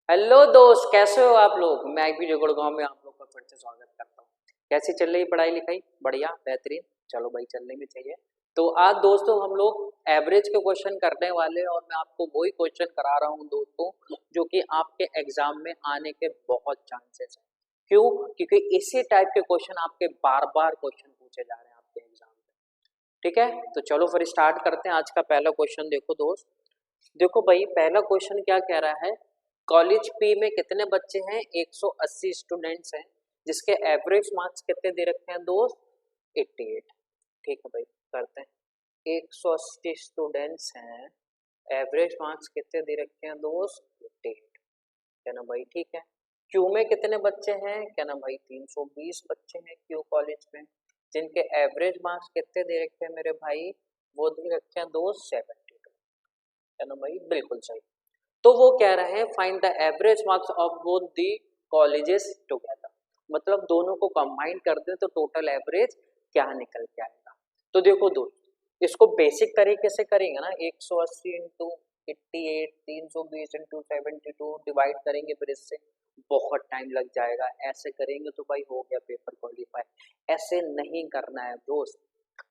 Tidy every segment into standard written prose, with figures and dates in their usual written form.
Hello दोस्त, कैसे हो आप लोग। मैं भी गुड़गांव में आप लोग का फिर से स्वागत करता हूँ। कैसी चल रही पढ़ाई लिखाई? बढ़िया, बेहतरीन। चलो भाई, चलने भी चाहिए। तो आज दोस्तों हम लोग एवरेज के क्वेश्चन करने वाले हैं और मैं आपको वही क्वेश्चन करा रहा हूँ दोस्तों, जो कि आपके एग्जाम में आने के बहुत चांसेस हैं। क्यों? क्योंकि इसी टाइप के क्वेश्चन आपके बार बार क्वेश्चन पूछे जा रहे हैं आपके एग्जाम में। ठीक है, तो चलो फिर स्टार्ट करते हैं। आज का पहला क्वेश्चन देखो दोस्त। देखो भाई, पहला क्वेश्चन क्या कह रहा है। कॉलेज पी में कितने बच्चे हैं? 180 स्टूडेंट्स हैं, जिसके एवरेज मार्क्स कितने दे रखे हैं दोस्त? 88। ठीक है भाई, करते हैं। 180 स्टूडेंट्स हैं, एवरेज मार्क्स कितने दे रखे हैं दोस्त? 88। क्या ना भाई, ठीक है। क्यू में कितने बच्चे हैं? क्या ना भाई, 320 बच्चे हैं क्यू कॉलेज में, जिनके एवरेज मार्क्स कितने दे रखे हैं मेरे भाई? वो दे रखे हैं दोस्त 72। है ना भाई, बिल्कुल सही। तो वो कह रहे हैं find the average marks of both the colleges together. मतलब दोनों को कंबाइन कर दे तो टोटल एवरेज क्या निकल के आएगा। तो देखो दोस्त, इसको बेसिक तरीके से करेंगे ना, 180 इंटू 88, 320 इंटू 72 डिवाइड करेंगे, फिर इससे बहुत टाइम लग जाएगा। ऐसे करेंगे तो भाई हो गया पेपर क्वालिफाई। ऐसे नहीं करना है दोस्त।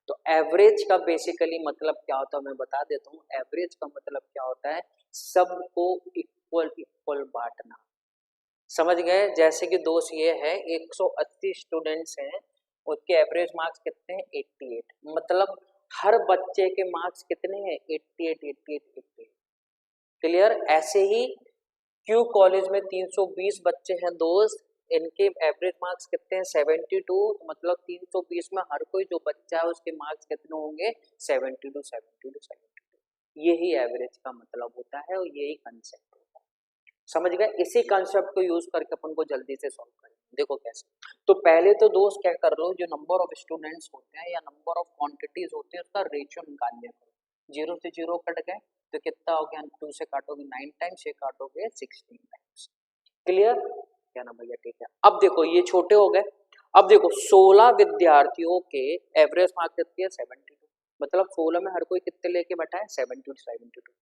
तो एवरेज का बेसिकली मतलब क्या होता है मैं बता देता हूँ। एवरेज का मतलब क्या होता है? सबको इक्वल इक्वल बांटना। समझ गए? जैसे कि दोस्त ये है, 180 स्टूडेंट्स हैं, उसके एवरेज मार्क्स कितने हैं? 88। मतलब हर बच्चे के मार्क्स कितने हैं? 88 88 88। क्लियर? ऐसे ही क्यू कॉलेज में 320 बच्चे हैं दोस्त, इनके एवरेज मार्क्स कितने हैं? 72। मतलब 320 में हर कोई जो बच्चा है उसके मार्क्स कितने होंगे? 72 72 72। यही एवरेज का मतलब होता है और यही कंसेप्ट होता है। समझ गए? इसी कंसेप्ट को यूज करके अपन को जल्दी से सॉल्व करें। देखो कैसे। तो पहले तो दोस्त क्या कर लो, जो नंबर ऑफ स्टूडेंट्स होते हैं या नंबर ऑफ क्वांटिटीज होती है उसका रेशियो निकाल लिया करो। जीरो से जीरो कट गए तो कितना हो गया? 2 से काटोगे 9 टाइम्स, से काटोगे 16 टाइम्स। क्लियर? क्या ना भैया, ठीक है। अब देखो ये छोटे हो गए। अब देखो 16 विद्यार्थियों के एवरेज मार्क्स कितने हैं? 72। मतलब 16 में हर कोई कितने लेके बैठा है? 72 72।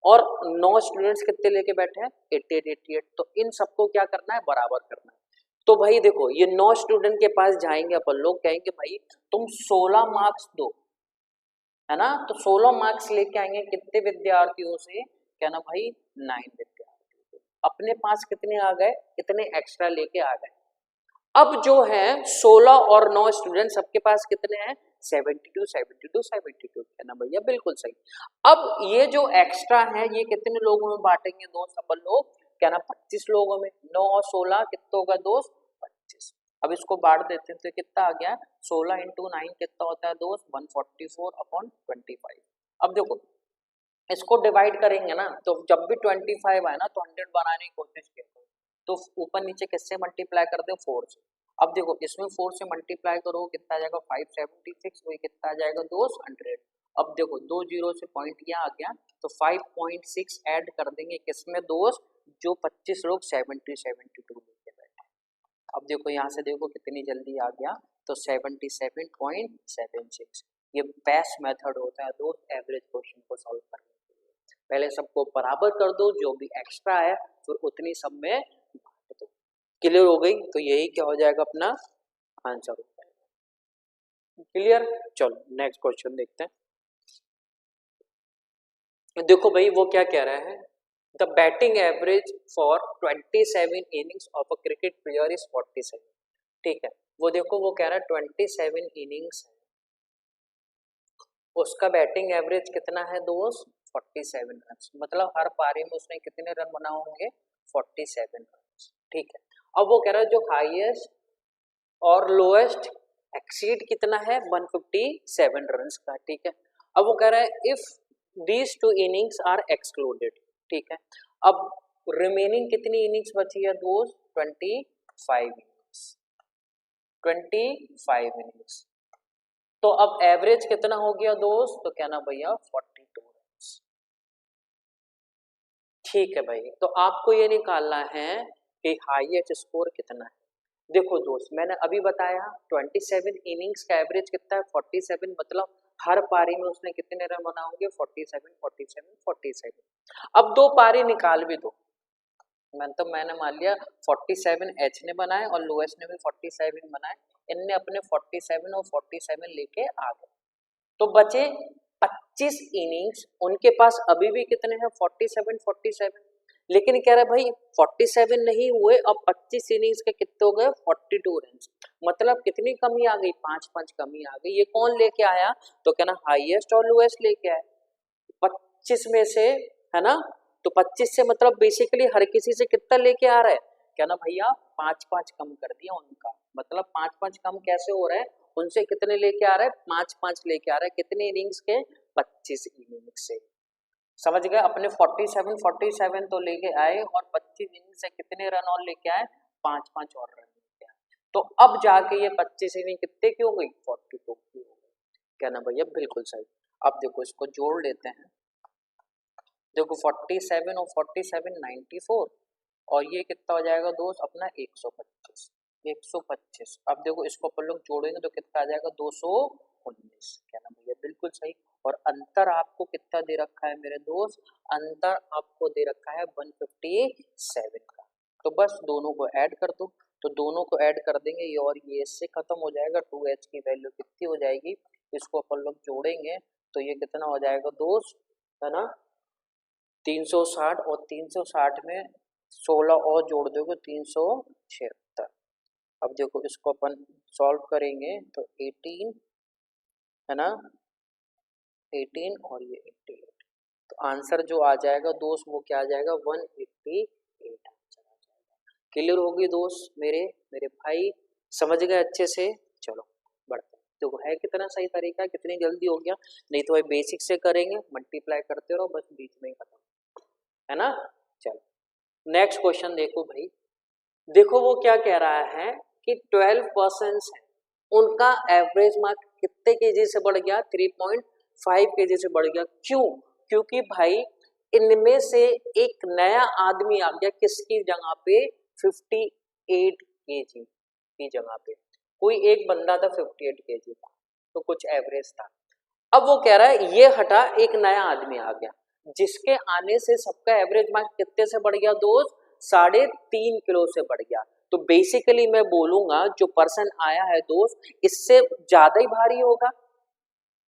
और 9 स्टूडेंट्स कितने लेके बैठे हैं? 88 88। तो इन सबको क्या करना है? बराबर करना है। तो भाई देखो, ये 9 स्टूडेंट के पास जाएंगे अपन लोग, कहेंगे भाई तुम 16 मार्क्स दो, है ना। तो 16 मार्क्स लेके आएंगे कितने विद्यार्थियों से? क्या ना भाई, 9 विद्यार्थियों से। अपने पास कितने आ गए? इतने एक्स्ट्रा लेके आ गए। अब जो है 16 और 9 स्टूडेंट, सबके पास कितने हैं? 72 72 72। है ना भैया, बिल्कुल सही। अब ये जो एक्स्ट्रा है ये कितने लोगों में बांटेंगे दोस्त अपन लोग? क्या ना, 25 लोगों में। 9 और 16 कितना होगा दोस्त? 25। अब इसको बांट देते हैं तो कितना आ गया? 16 इंटू 9 कितना होता है दोस्त? 144 अपॉन 25। अब देखो, इसको डिवाइड करेंगे ना, तो जब भी 25 आए ना तो 100 बनाने की कोशिश करो। तो ऊपर नीचे किससे मल्टीप्लाई कर दो? 4 से। अब देखो इसमें 4 से मल्टीप्लाई करो कितना आ जाएगा? 576। वही कितना आ जाएगा दोस्त? 100। अब देखो दो जीरो से पॉइंट किया आ गया, तो 5.6 ऐड कर देंगे किसमें दोस्त? जो 25 लोग 70 72 लेके बैठे। अब देखो यहाँ से देखो कितनी जल्दी आ गया, तो 77.76। ये बेस्ट मेथड होता है दोस्त एवरेज क्वेश्चन को सॉल्व करने के लिए। पहले सबको बराबर कर दो, जो भी एक्स्ट्रा है फिर उतनी सब में बांट दो। क्लियर हो गई? तो यही क्या हो जाएगा? अपना आंसर हो जाएगा। क्लियर? चलो नेक्स्ट क्वेश्चन देखते हैं। देखो भाई वो क्या कह रहा है। The batting average for 27 innings of a cricket player is 47। ठीक है, वो देखो वो कह रहा है 27 इनिंग्स, उसका बैटिंग एवरेज कितना है दोस्त? 47 रन। मतलब हर पारी में उसने कितने रन बनाए होंगे? 47 रन। ठीक है। अब वो कह रहा है जो हाईएस्ट और लोएस्ट एक्सीड कितना है? 157 रन का। ठीक है। अब वो कह रहा है if these two innings are excluded. ठीक है। अब रिमेनिंग कितनी इनिंग्स बची है दोस्त? 25 इनिंग्स। 25 इनिंग्स। तो अब एवरेज कितना हो गया दोस्त? तो क्या ना भैया, 42 रन। ठीक है भाई, तो आपको ये निकालना है कि हाईएस्ट स्कोर कितना है। देखो दोस्त, मैंने अभी बताया 27 इनिंग्स का एवरेज कितना है? 47। मतलब हर पारी में उसने कितने रन बनाए होंगे? 47 47 47। अब दो पारी निकाल भी दो, मैंने मान लिया 47 एच ने बनाए और लोएस्ट ने भी 47 बनाए, इनने अपने 47 और 47 लेके आ गए। तो बचे 25 इनिंग्स, उनके पास अभी भी कितने हैं 47, लेकिन कह रहा है भाई 47 नहीं हुए, अब 25 इनिंग्स के कितने हो गए 42 रन, मतलब कितनी कमी आ गई 5 कमी आ गई। ये कौन लेके आया, तो कहना हाईएस्ट और लोएस्ट लेके आया 25 में से, है ना। तो 25 से मतलब बेसिकली हर किसी से कितना लेके आ रहा है, क्या ना भैया 5 कम कर दिया उनका, मतलब 5 कम कैसे हो रहा है, उनसे कितने लेके आ रहा है 5 लेके आ रहा है, कितने इनिंग्स के 25 इनिंग्स से, समझ गए। अपने 47 तो लेके आए और 25 इनिंग्स से कितने रन और लेके आए 5 और रन लेके आए। तो अब जाके ये 25 इनिंग कितने की हो गई 42 की हो गई, क्या ना भैया बिल्कुल सही। अब देखो इसको जोड़ लेते हैं, देखो 47 और 47 94 और ये कितना हो जाएगा दोस्त अपना 125। अब देखो इसको अपन लोग जोड़ेंगे तो कितना आ जाएगा 219, क्या ना भैया बिल्कुल सही। और अंतर आपको कितना दे रखा है मेरे दोस्त, अंतर आपको दे रखा है 157 का। तो बस दोनों को ऐड कर दो, तो दोनों को ऐड कर देंगे ये और ये इससे खत्म हो जाएगा, 2h की वैल्यू कितनी हो जाएगी, इसको अपन लोग जोड़ेंगे तो ये कितना हो जाएगा दोस्त, है ना 360 और 360 में 16 और जोड़ दोगे 376। अब देखो इसको अपन सॉल्व करेंगे तो 18, है ना 18 और ये 88, तो आंसर जो आ जाएगा दोस्त वो क्या आ जाएगा 188 आंसर आ जाएगा। क्लियर होगी दोस्त मेरे भाई, समझ गए अच्छे से। चलो बढ़ते हैं, देखो है कितना सही तरीका, कितनी जल्दी हो गया, नहीं तो भाई बेसिक से करेंगे मल्टीप्लाई करते रहो बस बीच में ही खत्म, है ना। चलो नेक्स्ट क्वेश्चन देखो भाई, देखो वो क्या कह रहा है कि 12% है, उनका एवरेज मार्क कितने केजी से बढ़ गया 3.5 केजी से बढ़ गया, क्यों, क्योंकि भाई इनमें से एक नया आदमी आ गया किसकी जगह पे 58 केजी की जगह पे, कोई एक बंदा था 58 केजी का, तो कुछ एवरेज था। अब वो कह रहा है ये हटा एक नया आदमी आ गया जिसके आने से सबका एवरेज मार्क कितने से बढ़ गया दोस्त 3.5 किलो से बढ़ गया। तो बेसिकली मैं बोलूंगा जो पर्सन आया है दोस्त इससे ज्यादा ही भारी होगा,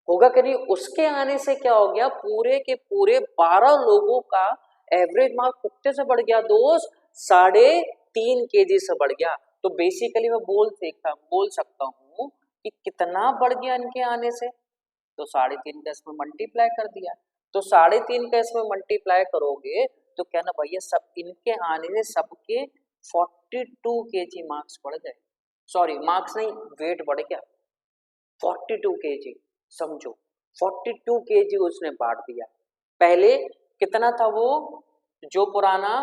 होगा कि नहीं, उसके आने से क्या हो गया पूरे के पूरे 12 लोगों का एवरेज मार्क कितने से बढ़ गया दोस्त 3.5 केजी से बढ़ गया। तो बेसिकली मैं बोल सकता हूँ कि कितना बढ़ गया इनके आने से, तो 3.5 का इसमें मल्टीप्लाई कर दिया, तो 3.5 का इसमें मल्टीप्लाई करोगे तो क्या ना भैया सब इनके आने से सबके 42 केजी मार्क्स बढ़ गए, सॉरी मार्क्स नहीं वेट बढ़ गया 42 केजी, समझो 42 केजी उसने बांट दिया। पहले कितना था वो जो पुराना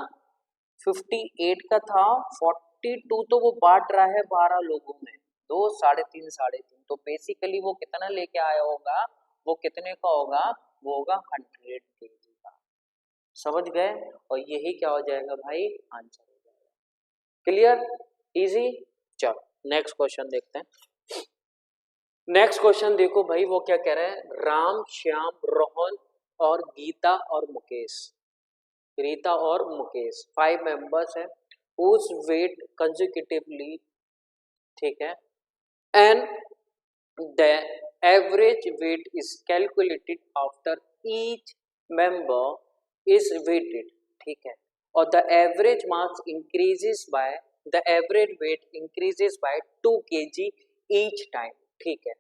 58 का था 42 तो वो बांट रहा है 12 लोगों में, दो 3.5 तो बेसिकली वो कितना लेके आया होगा, वो कितने का होगा, वो होगा 100 केजी का, समझ गए। और यही क्या हो जाएगा भाई आंसर हो जाएगा, क्लियर इजी। चलो नेक्स्ट क्वेश्चन देखते हैं। नेक्स्ट क्वेश्चन देखो भाई वो क्या कह रहा है, राम श्याम रोहन और गीता और मुकेश, रीता और मुकेश 5 मेंबर्स हैं whose weight consecutively, ठीक है, and the average weight is calculated after each member is weighted, ठीक है, और the average mass increases by the average weight increases by 2 kg each time, ठीक है।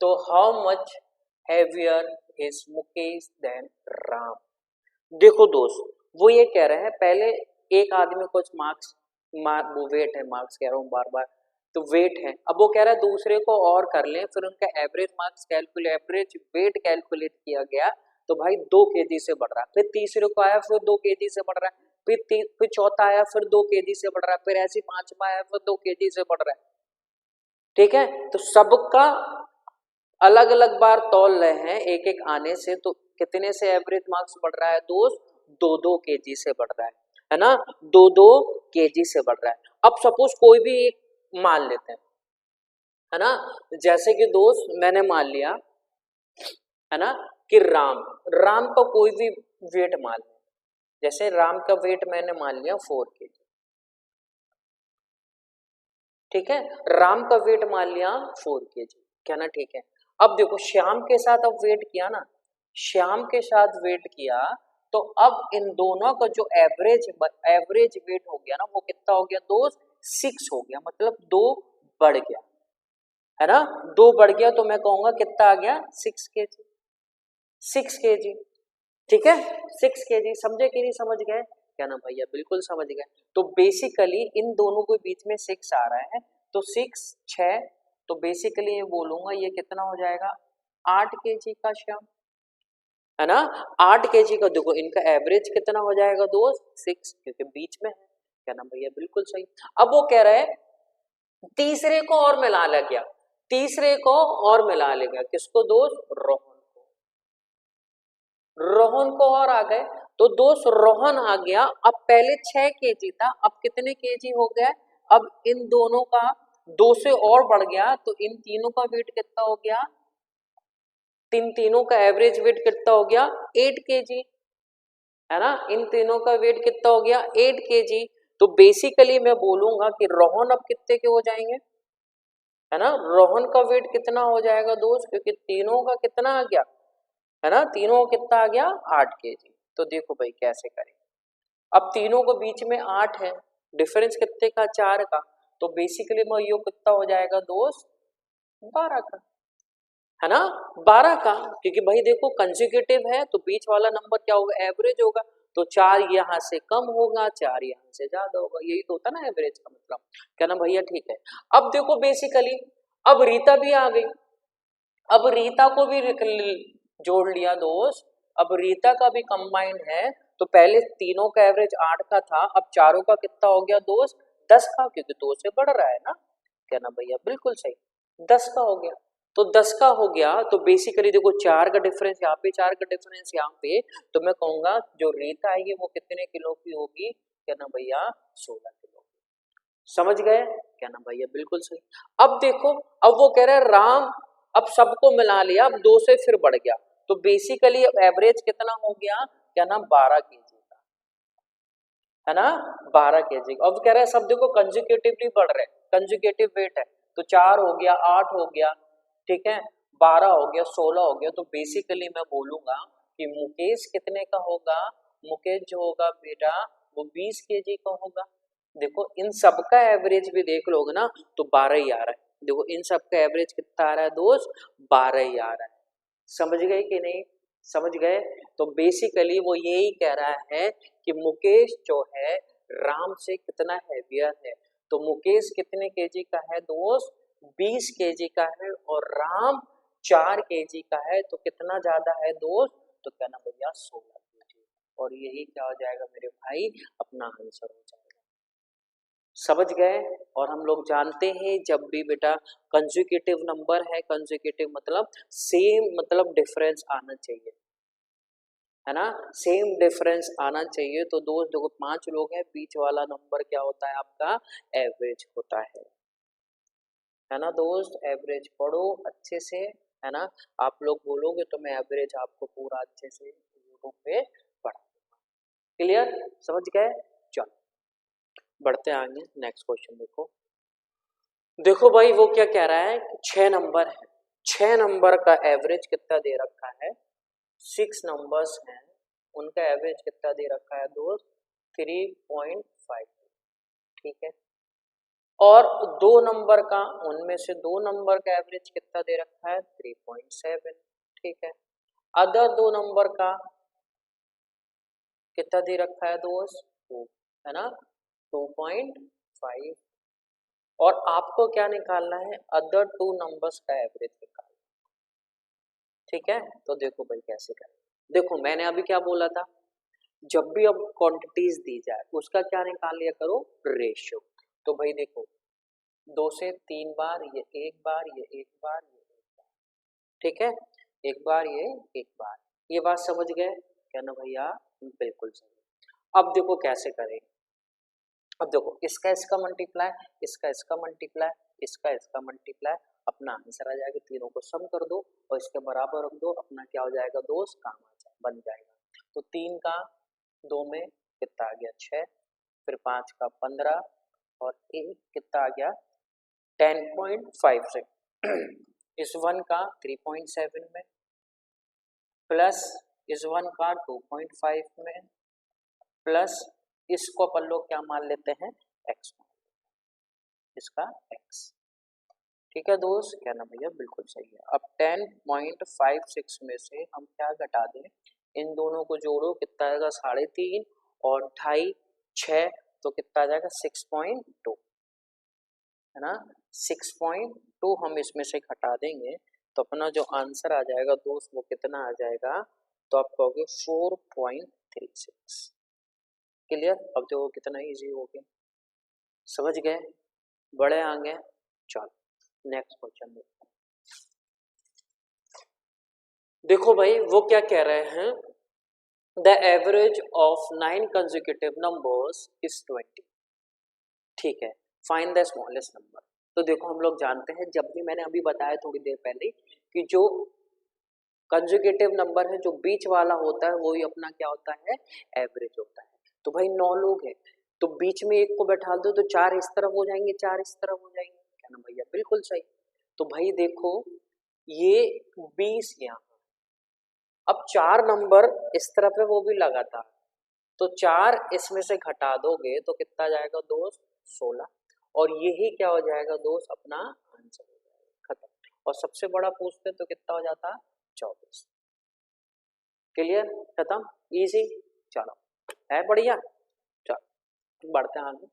तो how much heavier is Mukesh than Ram? देखो दोस्त वो ये कह रहे हैं पहले एक आदमी कुछ वो वेट है, मार्क्स कह रहा हूँ बार बार, तो वेट है, अब वो कह रहा है दूसरे को और कर लें, फिर उनका average marks average weight calculate किया गया तो भाई 2 केजी से बढ़ रहा है, फिर तीसरे को आया फिर 2 केजी से बढ़ रहा है, फिर चौथा आया फिर 2 केजी से बढ़ रहा है, फिर ऐसे पांचवा आया फिर 2 केजी से बढ़ रहा है, ठीक है। तो सबका अलग अलग बार तौल रहे हैं एक एक आने से, तो कितने से एवरेज मार्क्स बढ़ रहा है दोस्त 2-2 केजी से बढ़ रहा है ना, 2-2 केजी से बढ़ रहा है। अब सपोज कोई भी एक मान लेते हैं, है ना, जैसे कि दोस्त मैंने मान लिया, है ना, कि राम का कोई भी वेट मान लें, जैसे राम का वेट मैंने मान लिया 4 kg, ठीक है, राम का वेट मान लिया 4 kg, क्या ना, ठीक है। अब देखो श्याम के साथ अब वेट किया ना, श्याम के साथ वेट किया, तो अब इन दोनों का जो एवरेज वेट हो गया ना, वो कितना हो गया दोस्त, 6 हो गया, मतलब 2 बढ़ गया, है ना, 2 बढ़ गया, तो मैं कहूंगा कितना आ गया, 6 kg, 6 kg, ठीक है, 6 kg, समझे कि नहीं समझ गए, क्या ना भैया, बिल्कुल समझ गए। तो बेसिकली इन दोनों के बीच में 6 आ रहा है, तो 6 6, तो बेसिकली ये बोलूंगा ये कितना हो जाएगा, 8 kg का श्याम, है ना, 8 kg का। देखो इनका एवरेज कितना हो जाएगा दोस्त, 6, क्योंकि बीच में है, क्या ना भैया, बिल्कुल सही। अब वो कह रहे हैं तीसरे को और मिला लिया गया, तीसरे को और मिला लेगा, किसको दोस्त, रोहन को, रोहन को और आ गए, तो दोस्त रोहन आ गया। अब पहले 6 kg था, अब कितने kg हो गया, अब इन दोनों का 2 से और बढ़ गया, तो इन तीनों का वेट कितना हो गया, तीनों का एवरेज वेट कितना हो गया, 8 kg, है ना, इन तीनों का वेट कितना हो गया, 8 kg। तो बेसिकली मैं बोलूंगा कि रोहन अब कितने के हो जाएंगे, है ना, रोहन का वेट कितना हो जाएगा दोस्त, क्योंकि तीनों का कितना आ गया, है ना, तीनों का कितना आ गया, 8 kg। तो देखो भाई कैसे करें, अब तीनों के बीच में 8 है, डिफरेंस कितने का, 4 का, तो बेसिकली मैं ये कितना हो जाएगा दोस्त, 12 का, है ना, 12 का, क्योंकि भाई देखो कंसेक्यूटिव है, तो बीच वाला नंबर क्या होगा, एवरेज होगा, तो 4 यहाँ से कम होगा, 4 यहाँ से ज्यादा होगा, यही तो होता ना एवरेज का मतलब, क्या ना भैया, ठीक है। अब देखो बेसिकली अब रीता भी आ गई, अब रीता को भी जोड़ लिया दोस्त, अब रीता का भी कंबाइंड है, तो पहले तीनों का एवरेज 8 का था, अब चारों का कितना हो गया दोस्त, 10 का, क्योंकि 2 से बढ़ रहा है ना, क्या ना भैया, बिल्कुल सही, 10 का हो गया। तो 10 का हो गया, तो बेसिकली देखो 4 का डिफरेंस यहाँ पे, 4 का डिफरेंस यहाँ पे, तो मैं कहूंगा जो रीता आएगी वो कितने किलो की होगी, क्या ना भैया, 16 किलो। समझ गए, क्या ना भैया, बिल्कुल सही। अब देखो, अब वो कह रहा है राम, अब सबको मिला लिया, अब 2 से फिर बढ़ गया, तो बेसिकली अब एवरेज कितना हो गया, क्या ना, 12 kg का, है ना, 12 kg। अब कह रहा है सब देखो कंसेक्यूटिवली बढ़ रहे हैं, कंसेक्यूटिव वेट है, तो 4 हो गया, 8 हो गया, ठीक है, 12 हो गया, 16 हो गया, तो बेसिकली मैं बोलूंगा कि मुकेश कितने का होगा, मुकेश जो होगा बेटा वो 20 kg का होगा। देखो इन सबका एवरेज भी देख लोगे ना, तो 12 ही आ रहा है, देखो इन सबका एवरेज कितना आ रहा है दोस्त, 12 ही आ रहा है, समझ गए कि नहीं, समझ गए। तो बेसिकली वो यही कह रहा है कि मुकेश जो है राम से कितना हैवियर है, तो मुकेश कितने केजी का है दोस्त, 20 केजी का है, और राम 4 केजी का है, तो कितना ज्यादा है दोस्त, तो क्या ना भैया, 16 केजी, और यही क्या हो जाएगा मेरे भाई, अपना आंसर हो जाएगा, समझ गए। और हम लोग जानते हैं जब भी बेटा कंसेक्यूटिव नंबर है, कंसेक्यूटिव मतलब सेम, मतलब डिफरेंस आना चाहिए, है ना, सेम डिफरेंस आना चाहिए, तो दोस्त देखो 5 लोग हैं, बीच वाला नंबर क्या होता है आपका, एवरेज होता है ना दोस्त, एवरेज पढ़ो अच्छे से, है ना, आप लोग बोलोगे तो मैं एवरेज आपको पूरा अच्छे से यूट्यूब पे पढ़ा, क्लियर, समझ गए। चलो बढ़ते आगे, नेक्स्ट क्वेश्चन देखो, देखो भाई वो क्या कह रहा है, 6 नंबर है, 6 नंबर का एवरेज कितना दे रखा है, 6 नंबर्स हैं, उनका एवरेज कितना दे रखा है दोस्त, 3.5, ठीक है, और 2 नंबर का, उनमें से 2 नंबर का एवरेज कितना दे रखा है, 3.7, ठीक है, अदर 2 नंबर का कितना दे रखा है दोस्त, 2, है ना, 2.5, और आपको क्या निकालना है, अदर 2 नंबर्स का एवरेज निकालना, ठीक है। तो देखो भाई कैसे करें, देखो मैंने अभी क्या बोला था, जब भी अब क्वांटिटीज दी जाए उसका क्या निकाल लिया करो, रेशियो। तो भाई देखो 2 से 3 बार, ये एक बार, ये एक बार, ये एक बार, ठीक है, एक बार, ये एक बार, ये बात समझ गए, क्या ना भैया, बिल्कुल सही। अब देखो कैसे करें, अब देखो इसका इसका मल्टीप्लाई, इसका इसका मल्टीप्लाई, इसका इसका मल्टीप्लाई, अपना आंसर आ जाएगा, तीनों को सम कर दो और इसके बराबर रख दो, अपना क्या हो जाएगा दोस्त, काम आ जाए, बन जाएगा। तो 3 का 2 में कितना आ गया 6, फिर 5 का 15 और 1 कितना आ गया 10.56 इस 1 का 3.7 में प्लस इस 1 का 2.5 में प्लस इसको अपन लोग क्या मान लेते हैं x, इसका x। ठीक है दोस्त, क्या ना भैया बिल्कुल सही है। अब 10.56 में से हम क्या घटा दें, इन दोनों को जोड़ो कितना आएगा 3.5 और 2.5 6, तो कितना आ जाएगा 6.2 है ना। 6.2 हम इसमें से घटा देंगे तो अपना जो आंसर आ जाएगा दोस्त वो कितना आ जाएगा, तो आप कहोगे 4.36। क्लियर। अब देखो कितना इजी हो गया, समझ गए, बड़े आगे। चलो नेक्स्ट क्वेश्चन देखते हैं। देखो भाई वो क्या कह रहे हैं, the average of 9 consecutive numbers is 20। ठीक है, फाइंड द स्मॉलेस्ट नंबर। तो देखो हम लोग जानते हैं, जब भी मैंने अभी बताया थोड़ी देर पहले कि जो कंसेक्यूटिव नंबर है जो बीच वाला होता है वही अपना क्या होता है एवरेज होता है। तो भाई 9 लोग हैं तो बीच में एक को बैठा दो तो 4 इस तरफ हो जाएंगे 4 इस तरफ हो जाएंगे, क्या ना भैया बिल्कुल सही। तो भाई देखो ये 20 यहाँ, अब 4 नंबर इस तरफ है वो भी लगातार, तो 4 इसमें से घटा दोगे तो कितना जाएगा दोस्त 16, और यही क्या हो जाएगा दोस्त अपना आंसर हो जाएगा, खत्म। और सबसे बड़ा पूछते तो कितना हो जाता 24। क्लियर, खत्म, इजी। चलो है बढ़िया, चलो बढ़ते हैं आगे।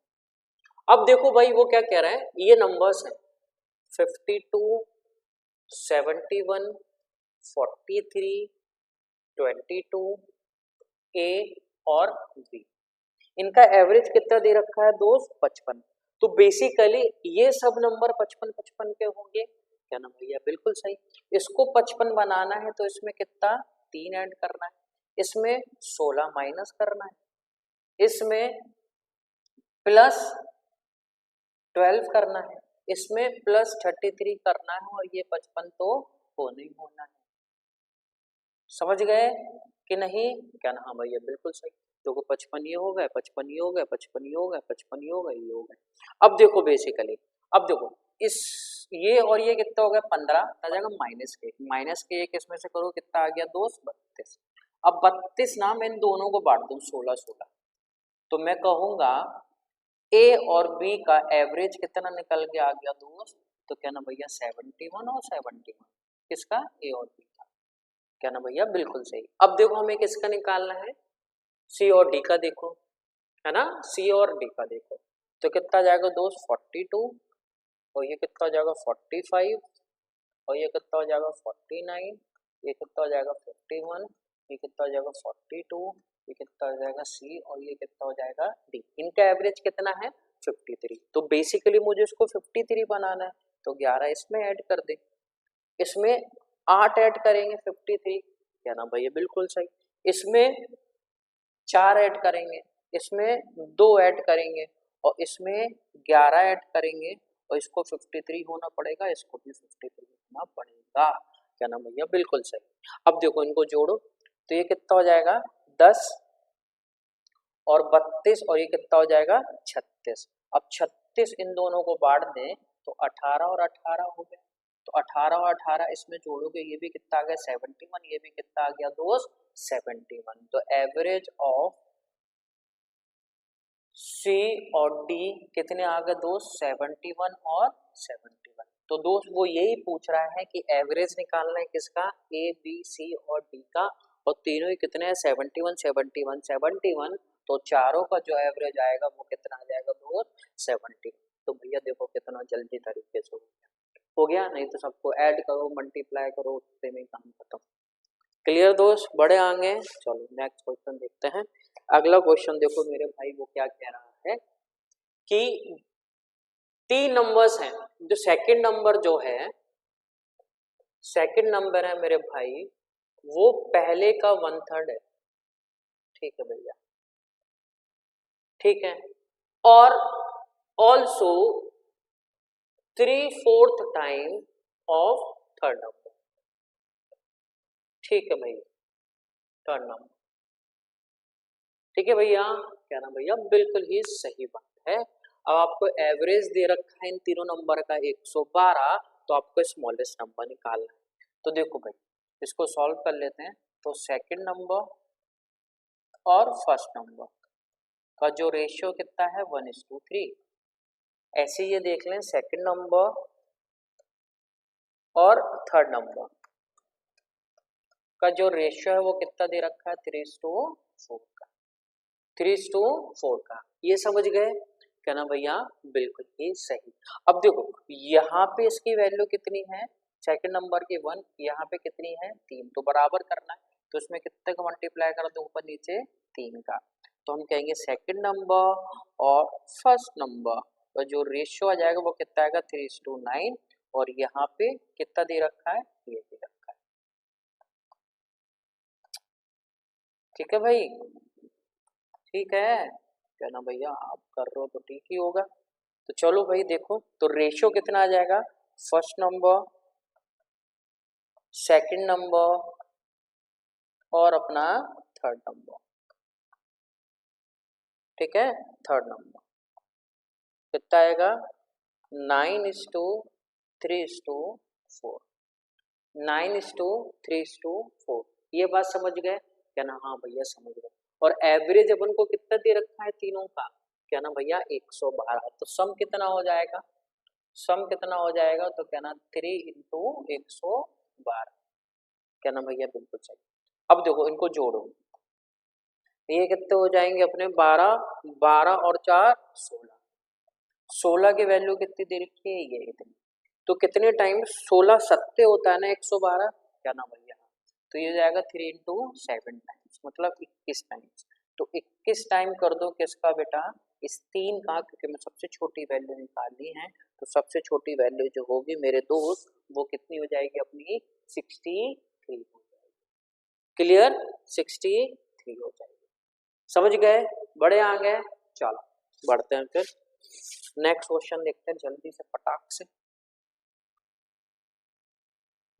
अब देखो भाई वो क्या कह रहा है, ये नंबर्स हैं 52 71 43 22 ए और बी, इनका एवरेज कितना दे रखा है दोस्त 55। तो बेसिकली ये सब नंबर 55 के होंगे, क्या ना भैया बिल्कुल सही। इसको 55 बनाना है तो इसमें कितना 3 ऐड करना है, इसमें 16 माइनस करना है, इसमें प्लस 12 करना है, इसमें प्लस 33 करना है, और ये 55 तो होना ही होना है। समझ गए कि नहीं, क्या ना, हाँ भैया बिल्कुल सही। देखो 55 ये हो गए 55 ये हो गए 55 ये हो गए 55 ये हो गए ये हो गए। अब देखो बेसिकली, अब देखो इस ये और ये कितना हो गया 15 आ जाएगा माइनस के एक इसमें से करो कितना आ गया दोस्त 32। अब 32 ना मैं इन दोनों को बांट दूं 16 16, तो मैं कहूंगा ए और बी का एवरेज कितना निकल के आ गया दोस्त, तो क्या ना भैया 71 और 71 किसका ए और बी का, क्या ना भैया बिल्कुल सही। अब देखो हमें किसका निकालना है, सी और डी का, देखो है ना, सी और डी का देखो, तो कितना जाएगा दोस्त 42, और ये कितना हो जाएगा 45, और ये कितना हो जाएगा 49, ये कितना हो जाएगा 51, ये कितना हो जाएगा 42, ये कितना हो जाएगा सी, और ये कितना हो जाएगा डी। इनका एवरेज कितना है 53। तो बेसिकली मुझे इसको 53 बनाना है, तो 11 इसमें ऐड कर दे, इसमें 8 ऐड करेंगे 53, क्या ना भैया बिल्कुल सही। इसमें 4 ऐड करेंगे, इसमें 2 ऐड करेंगे, और इसमें 11 ऐड करेंगे, और इसको 53 होना पड़ेगा, इसको भी 53 होना पड़ेगा, क्या नाम भैया बिल्कुल सही। अब देखो इनको जोड़ो तो ये कितना हो जाएगा 10 और 32, और ये कितना हो जाएगा 36। अब 36 इन दोनों को बांट दें तो 18 और 18 हो गए, तो 18 और 18 इसमें जोड़ोगे ये भी कितना आ गया 71, ये भी कितना आ गया दोस्त 71। तो एवरेज ऑफ सी और डी कितने आ गए दोस्त 71 और 71। तो दोस्त वो यही पूछ रहा है कि एवरेज निकालना है किसका ए बी सी और डी का, और तीनों ही कितने हैं 71 71 71, तो चारों का जो एवरेज आएगा वो कितना आ जाएगा दोस्त 70। तो भैया देखो कितना जल्दी तरीके से हो गया, नहीं तो सबको ऐड करो मल्टीप्लाई करो उससे में काम खत्म। क्लियर दोस्त, बड़े आगे। चलो नेक्स्ट क्वेश्चन देखते हैं। अगला क्वेश्चन देखो मेरे भाई वो क्या कह रहा है कि 3 नंबर्स हैं, जो सेकंड नंबर जो है सेकंड नंबर है मेरे भाई वो पहले का 1/3 है, ठीक है भैया, ठीक है, और also 3/4 time of third number, ठीक है भाई थर्ड नंबर। ठीक है भैया, क्या ना भैया, बिल्कुल ही सही बात है। अब आपको एवरेज दे रखा है इन तीनों नंबर का 112, तो आपको स्मॉलेस्ट नंबर निकालना है। तो देखो भाई, इसको सॉल्व कर लेते हैं। तो सेकंड नंबर और फर्स्ट नंबर का जो रेशियो कितना है 1:3। ऐसे ये देख लें सेकंड नंबर और थर्ड नंबर का जो रेशियो है वो कितना दे रखा है 3:4 का, 3:4 का। ये समझ गए क्या ना भैया, बिल्कुल ही सही। अब देखो यहाँ पे इसकी वैल्यू कितनी है, सेकंड नंबर की 1, यहाँ पे कितनी है 3, तो बराबर करना है। तो इसमें कितने का मल्टीप्लाई कर दो ऊपर नीचे 3 का। तो हम कहेंगे सेकंड नंबर और फर्स्ट नंबर का जो रेशियो आ जाएगा वो कितना आएगा 3:9, और यहाँ पे कितना दे रखा है, ये दे रखा है। ठीक है भाई, ठीक है क्या ना भैया, आप कर रहे हो तो ठीक ही होगा। तो चलो भाई देखो, तो रेशियो कितना आ जाएगा, फर्स्ट नंबर, सेकंड नंबर और अपना थर्ड नंबर। ठीक है, थर्ड नंबर कितना आएगा 9:3:4, 9:3:4। ये बात समझ गए क्या ना, हाँ भैया समझ गए। और एवरेज अपन को कितना दे रखा है तीनों का, क्या ना भैया 112। तो सम कितना हो जाएगा, सम कितना हो जाएगा, तो क्या ना 3 × 112, क्या ना भैया बिल्कुल सही। अब देखो इनको जोड़ो, ये कितने हो जाएंगे अपने 12, 12 और 4 16, 16 की वैल्यू कितनी दे रखी है, ये इतनी। तो कितने टाइम 16 सत्ते होता है ना 112, क्या ना भैया, तो ये जाएगा 3 × 7 टाइम्स, मतलब 21 टाइम्स। तो 21 टाइम कर दो किसका बेटा, इस 3 का, क्योंकि मैं सबसे छोटी वैल्यू निकालनी है। तो सबसे छोटी वैल्यू जो होगी मेरे दोस्त, वो कितनी हो जाएगी अपनी 63 हो जाएगी। क्लियर, 63 हो जाएगी। समझ गए, बड़े आ गए। चलो बढ़ते हैं फिर नेक्स्ट क्वेश्चन देखते हैं जल्दी से फटाक से।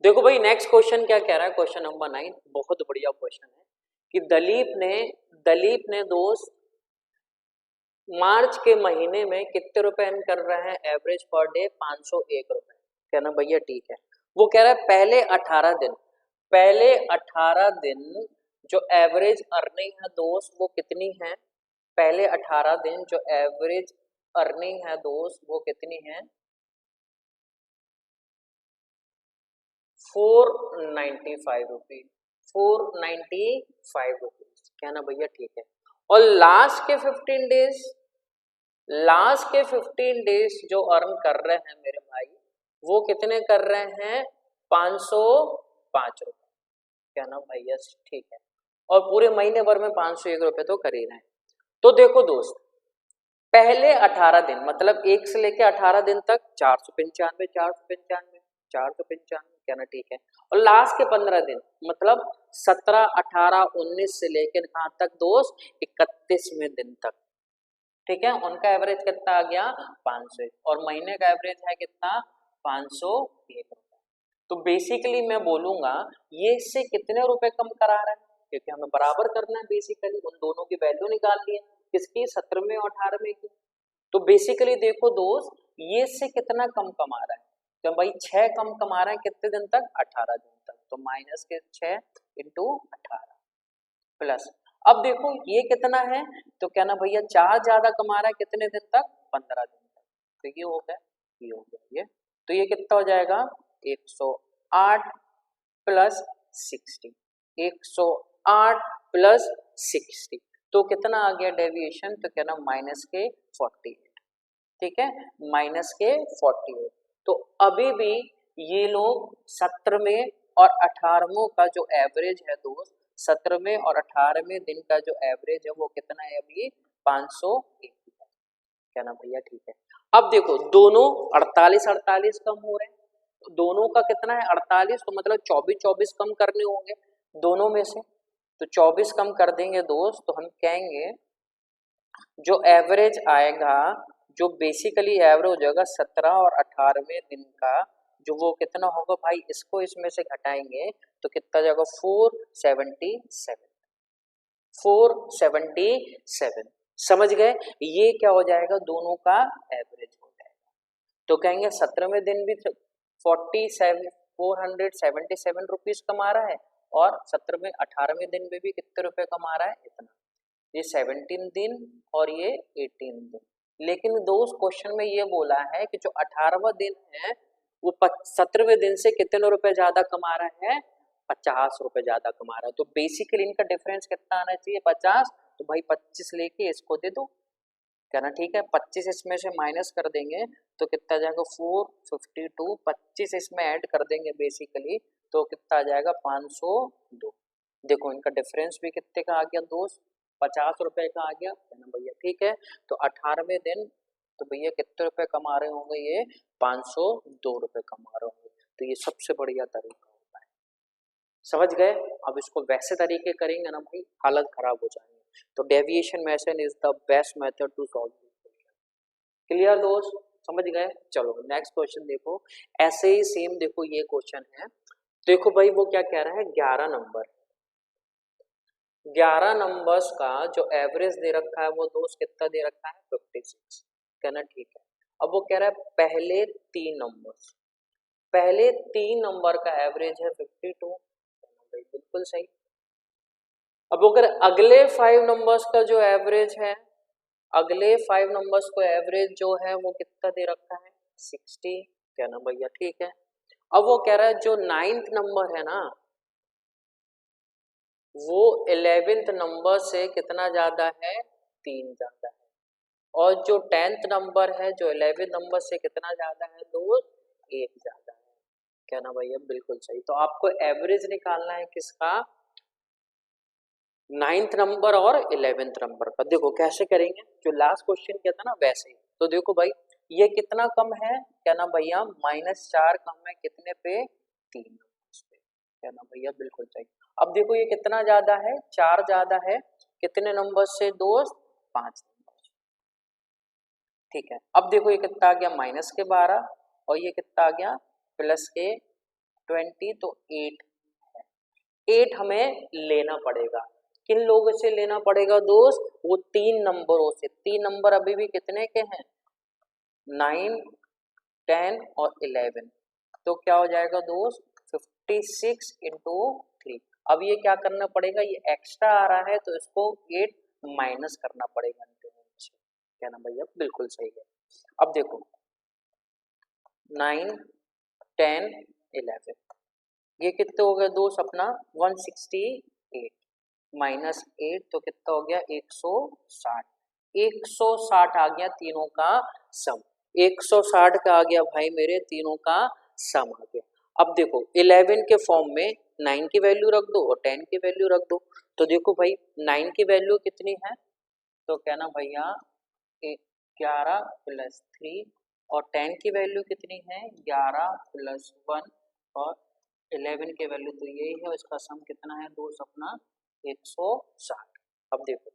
देखो भाई नेक्स्ट क्वेश्चन क्या कह रहा है, क्वेश्चन नंबर 9, बहुत बढ़िया क्वेश्चन है कि दलीप ने दोस्त मार्च के महीने में कितने रुपए अर्न कर रहे हैं, एवरेज पर डे 501 रुपए। कहना भैया ठीक है। वो कह रहा है पहले 18 दिन जो एवरेज अर्निंग है दोस्त वो कितनी है, पहले 18 दिन जो एवरेज अर्निंग है दोस्त वो कितनी है, 495 रुपीज, 495 रुपीज। क्या ना भैया ठीक है। और लास्ट के 15 डेज जो अर्न कर रहे हैं मेरे भाई, वो कितने कर रहे हैं 505 रुपए। क्या ना भैया ठीक है। और पूरे महीने भर में 501 रुपए तो कर ही रहे हैं। तो देखो दोस्त, पहले 18 दिन मतलब 1 से लेके 18 दिन तक 495, 495, 495, क्या ना ठीक है। और लास्ट के 15 दिन मतलब 17, 18, 19 से लेकर कहां तक दोस्त 31वें दिन तक, ठीक है, उनका एवरेज कितना आ गया 500, और महीने का एवरेज है कितना 501 रुपए। तो बेसिकली मैं बोलूंगा ये इससे कितने रुपए कम करा रहा है, क्योंकि हमें बराबर करना है, बेसिकली उन दोनों की वैल्यू निकालनी है, किसकी 17वें और 18वें की। तो बेसिकली देखो दोस्त, ये इससे कितना कम कमा रहा है, तो भाई 6 कम कमा रहा है कितने दिन तक 18 दिन तक। तो माइनस के 6 × 18 प्लस, अब देखो ये कितना है, तो क्या ना भैया 4 ज्यादा कमा रहा है कितने दिन तक 15 दिन तक। तो ये हो गया, ये हो गया, ये तो ये कितना हो जाएगा 108 प्लस 60, 108 प्लस 60, तो कितना आ गया डेविएशन, तो क्या ना माइनस के 48, ठीक है, माइनस के 48। तो अभी भी ये लोग 17वें और 18वें का जो एवरेज है दोस्त, 17वें और 18वें दिन का जो एवरेज है वो कितना है अभी 501 है। क्या ना भैया ठीक है। अब देखो दोनों 48 48 कम हो रहे हैं, तो दोनों का कितना है 48, तो मतलब 24 24 कम करने होंगे दोनों में से। तो 24 कम कर देंगे दोस्त, तो हम कहेंगे जो एवरेज आएगा, जो बेसिकली एवरेज होगा 17 और 18वें दिन का, जो वो कितना होगा भाई, इसको इसमें से घटाएंगे तो कितना जाएगा 477, 477। समझ गए, ये क्या हो जाएगा, दोनों का एवरेज हो जाएगा। तो कहेंगे 17वें दिन भी 477 रुपीज कमा रहा है और 18वें दिन में भी कितने रुपए कमा रहा है, इतना। ये 17 दिन और ये 18 दिन। लेकिन दोस्त क्वेश्चन में ये बोला है कि जो 18वां दिन है वो 17वें दिन से कितने रुपए ज्यादा कमा रहा है, 50 रुपए ज्यादा कमा रहा है। तो बेसिकली इनका डिफरेंस कितना आना चाहिए, 50। तो भाई 25 लेके इसको दे दो, कहना ठीक है। 25 इसमें से माइनस कर देंगे तो कितना जाएगा 452, 25 इसमें ऐड कर देंगे बेसिकली तो कितना आ जाएगा 502। देखो इनका डिफरेंस भी कितने का आ गया दोस्त, 50 रुपए का आ गया है ना भैया, ठीक है। तो 18वें दिन तो भैया कितने रुपए कमा रहे होंगे, ये 502 रुपए कमा रहे होंगे। तो ये सबसे बढ़िया तरीका होता है, समझ गए। अब इसको वैसे तरीके करेंगे ना भाई, हालत खराब हो जाएंगे। तो deviation method is the best method to solve this question. Clear दोस्त, समझ गए। चलो नेक्स्ट क्वेश्चन देखो, ऐसे ही सेम देखो ये क्वेश्चन है। देखो भाई वो क्या कह रहा है, 11 नंबर, 11 नंबर्स का जो एवरेज दे रखा है वो दोस्त कितना दे रखा है, 56। कहना ठीक है। अब वो कह रहा है पहले 3 नंबर्स, पहले 3 नंबर का एवरेज है 52, बिल्कुल सही। अब अगर अगले 5 नंबर्स का जो एवरेज है, अगले 5 नंबर्स को एवरेज जो है वो कितना दे रखा है, 60। कहना भैया ठीक है। अब वो कह रहा है जो 9th नंबर है ना वो 11th नंबर से कितना ज्यादा है, 3 ज्यादा है। और जो 10th नंबर है जो 11th नंबर से कितना ज्यादा है दोस्त, 1 ज्यादा है। कहना भैया बिल्कुल सही। तो आपको एवरेज निकालना है किसका, 9th नंबर और 11th नंबर का। देखो कैसे करेंगे, जो लास्ट क्वेश्चन किया था ना वैसे ही। तो देखो भाई ये कितना कम है, कहना भैया -4 कम है कितने पे, 3 नंबर पे। कहना भैया बिल्कुल सही। अब देखो ये कितना ज्यादा है, 4 ज्यादा है कितने नंबर से दोस्त, 5 नंबर से। ठीक है। अब देखो ये कितना आ गया -12 और ये कितना आ गया +20, तो 8 है। 8 हमें लेना पड़ेगा। किन लोगों से लेना पड़ेगा दोस्त, वो 3 नंबरों से। 3 नंबर अभी भी कितने के हैं, 9, 10 और 11। तो क्या हो जाएगा दोस्त 56 इंटू 3। अब ये क्या करना पड़ेगा, ये एक्स्ट्रा आ रहा है तो इसको 8 माइनस करना पड़ेगा इनके से। क्या ना भैया बिल्कुल सही है। अब देखो 9, 10, 11 ये कितने हो गए दोस्त अपना 168 -8 तो कितना हो गया 160। 160 आ गया तीनों का सम, 160 का आ गया भाई मेरे तीनों का सम आ गया। अब देखो 11 के फॉर्म में 9 की वैल्यू रख दो और 10 की वैल्यू रख दो। तो देखो भाई 9 की वैल्यू कितनी है, तो कहना भैया 11 + 3 और 10 की वैल्यू कितनी है 11 + 1 और 11 की वैल्यू तो यही है, इसका सम कितना है दोस्त अपना 160। अब देखो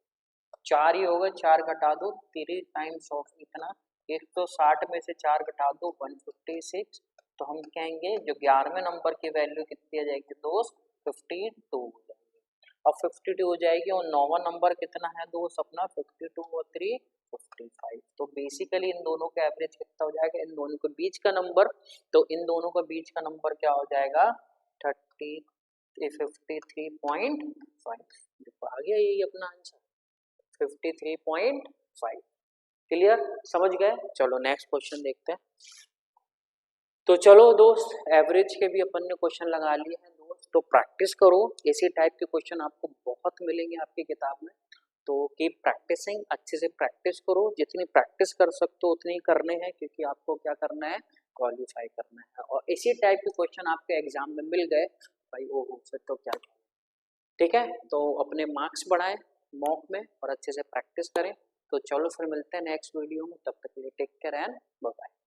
4 ही होगा, 4 घटा दो 3 टाइम्स ऑफ इतना 160 में से 4 घटा दो 156। तो हम कहेंगे जो 11वें नंबर की वैल्यू कितनी आ जाएगी दोस्त 52 हो जाएगी। अब 52 हो जाएगी और 9वां नंबर कितना है दोस्त अपना 52 और 3 55। तो बेसिकली इन दोनों का एवरेज कितना हो जाएगा, इन दोनों के बीच का नंबर, तो इन दोनों का बीच का नंबर क्या हो जाएगा 53.5। देखो आ गया यही अपना आंसर 53.5। क्लियर, समझ गए। चलो नेक्स्ट क्वेश्चन देखते हैं। तो चलो दोस्त एवरेज के भी अपन ने क्वेश्चन लगा लिए हैं दोस्त, तो प्रैक्टिस करो, इसी टाइप के क्वेश्चन आपको बहुत मिलेंगे आपकी किताब में। तो कीप प्रैक्टिसिंग, अच्छे से प्रैक्टिस करो, जितनी प्रैक्टिस कर सकते हो उतनी करने हैं, क्योंकि आपको क्या करना है क्वालिफाई करना है। और इसी टाइप के क्वेश्चन आपके एग्जाम में मिल गए भाई, ओ फिर तो क्या। ठीक है, तो अपने मार्क्स बढ़ाएं मॉक में और अच्छे से प्रैक्टिस करें। तो चलो फिर मिलते हैं नेक्स्ट वीडियो में, तब तक के लिए take care and bye bye.